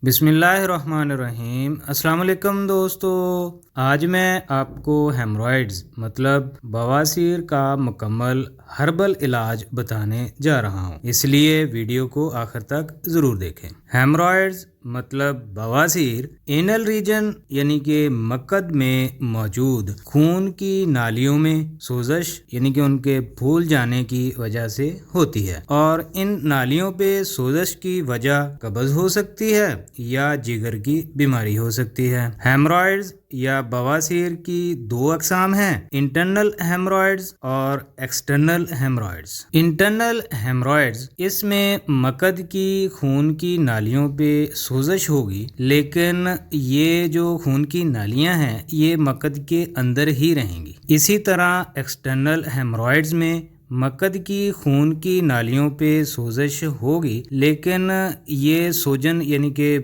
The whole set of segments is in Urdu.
بسم اللہ الرحمن الرحیم۔ السلام علیکم دوستو، آج میں آپ کو ہیمرائڈز مطلب بواسیر کا مکمل ہربل علاج بتانے جا رہا ہوں، اس لیے ویڈیو کو آخر تک ضرور دیکھیں۔ ہیمرائڈز مطلب بواسیر اینل ریجن یعنی کہ مقد میں موجود خون کی نالیوں میں سوزش یعنی کہ ان کے پھول جانے کی وجہ سے ہوتی ہے، اور ان نالیوں پہ سوزش کی وجہ قبض ہو سکتی ہے یا جگر کی بیماری ہو سکتی ہے۔ ہیمرائڈز یا بواسیر کی دو اقسام ہیں، انٹرنل ہیمرائڈز اور ایکسٹرنل ہیمرائڈز۔ انٹرنل ہیمرائڈز اس میں مقد کی خون کی نالیوں پہ سوزش ہوگی، لیکن یہ جو خون کی نالیاں ہیں یہ مقد کے اندر ہی رہیں گی۔ اسی طرح ایکسٹرنل ہیمرائڈز میں مقد کی خون کی نالیوں پہ سوزش ہوگی، لیکن یہ سوجن یعنی کہ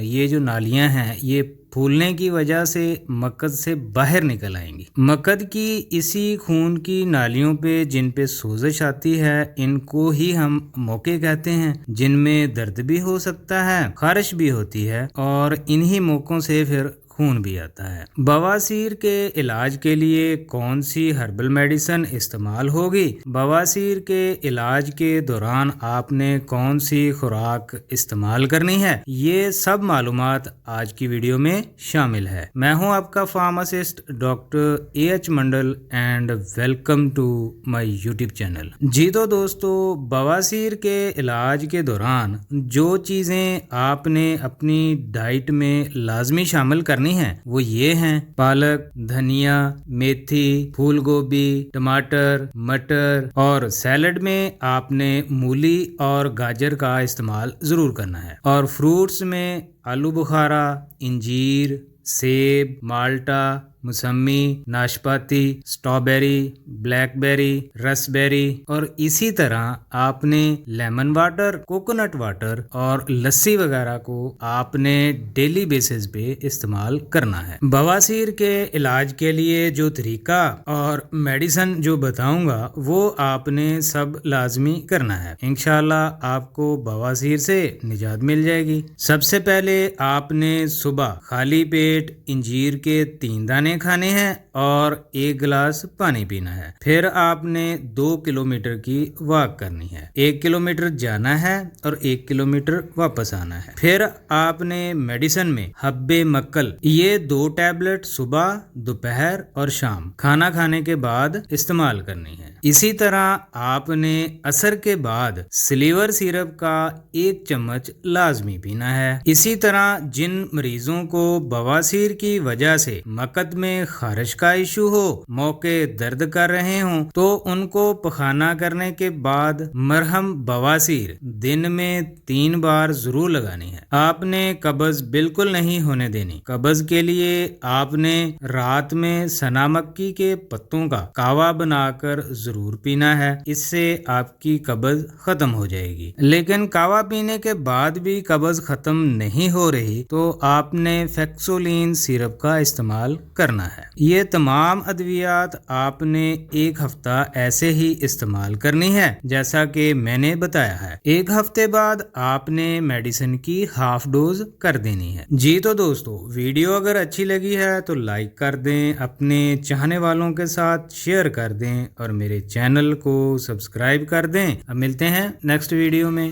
یہ جو نالیاں ہیں یہ پھولنے کی وجہ سے مقد سے باہر نکل آئیں گی۔ مقد کی اسی خون کی نالیوں پہ جن پہ سوزش آتی ہے ان کو ہی ہم موقع کہتے ہیں، جن میں درد بھی ہو سکتا ہے، خارش بھی ہوتی ہے، اور انہی موقعوں سے پھر خون بھی آتا ہے۔ بواسیر کے علاج کے لیے کون سی ہربل میڈیسن استعمال ہوگی؟ بواسیر کے علاج کے دوران آپ نے کون سی خوراک استعمال کرنی ہے؟ یہ سب معلومات آج کی ویڈیو میں شامل ہے۔ میں ہوں آپ کا pharmacist doctor AH Mandal and welcome to my YouTube channel. جی تو دوستو، بواسیر کے علاج کے دوران جو چیزیں آپ نے اپنی ڈائٹ میں لازمی شامل کرنی ہیں وہ یہ ہیں: پالک، دھنیا، میتھی، پھول گوبھی، ٹماٹر، مٹر، اور سیلڈ میں آپ نے مولی اور گاجر کا استعمال ضرور کرنا ہے، اور فروٹس میں آلو بخارا، انجیر، سیب، مالٹا، موسمی، ناشپاتی، سٹرابیری، بلیک بیری، رس بیری، اور اسی طرح آپ نے لیمن واٹر، کوکونٹ واٹر اور لسی وغیرہ کو آپ نے ڈیلی بیسس پہ استعمال کرنا ہے۔ بواسیر کے علاج کے لیے جو طریقہ اور میڈیسن جو بتاؤں گا وہ آپ نے سب لازمی کرنا ہے، انشاءاللہ آپ کو بواسیر سے نجات مل جائے گی۔ سب سے پہلے آپ نے صبح خالی پیٹ انجیر کے 3 دانے کھانے ہیں اور 1 گلاس پانی پینا ہے۔ پھر آپ نے 2 کلومیٹر کی واک کرنی ہے، 1 کلومیٹر جانا ہے اور 1 کلومیٹر واپس آنا ہے۔ پھر آپ نے میڈیسن میں حب مکل، یہ 2 ٹیبلٹ صبح، دوپہر اور شام کھانا کھانے کے بعد استعمال کرنی ہے۔ اسی طرح آپ نے عصر کے بعد سلیور سیرپ کا 1 چمچ لازمی پینا ہے۔ اسی طرح جن مریضوں کو بواسیر کی وجہ سے مقد میں خارش کا ایشو ہو، موقع درد کر رہے ہوں، تو ان کو پخانہ کرنے کے بعد مرہم بواسیر دن میں 3 بار ضرور لگانی ہے۔ آپ نے قبض بالکل نہیں ہونے دینی۔ قبض کے لیے آپ نے رات میں سنا مکی کے پتوں کا کہوہ بنا کر ضرور پینا ہے، اس سے آپ کی قبض ختم ہو جائے گی۔ لیکن کہوہ پینے کے بعد بھی قبض ختم نہیں ہو رہی تو آپ نے فیکسولین سیرپ کا استعمال کرنا ہے۔ یہ تمام ادویات آپ نے 1 ہفتہ ایسے ہی استعمال کرنی ہے جیسا کہ میں نے بتایا ہے۔ 1 ہفتے بعد آپ نے میڈیسن کی ہاف ڈوز کر دینی ہے۔ جی تو دوستو، ویڈیو اگر اچھی لگی ہے تو لائک کر دیں، اپنے چاہنے والوں کے ساتھ شیئر کر دیں، اور میرے چینل کو سبسکرائب کر دیں۔ اب ملتے ہیں نیکسٹ ویڈیو میں۔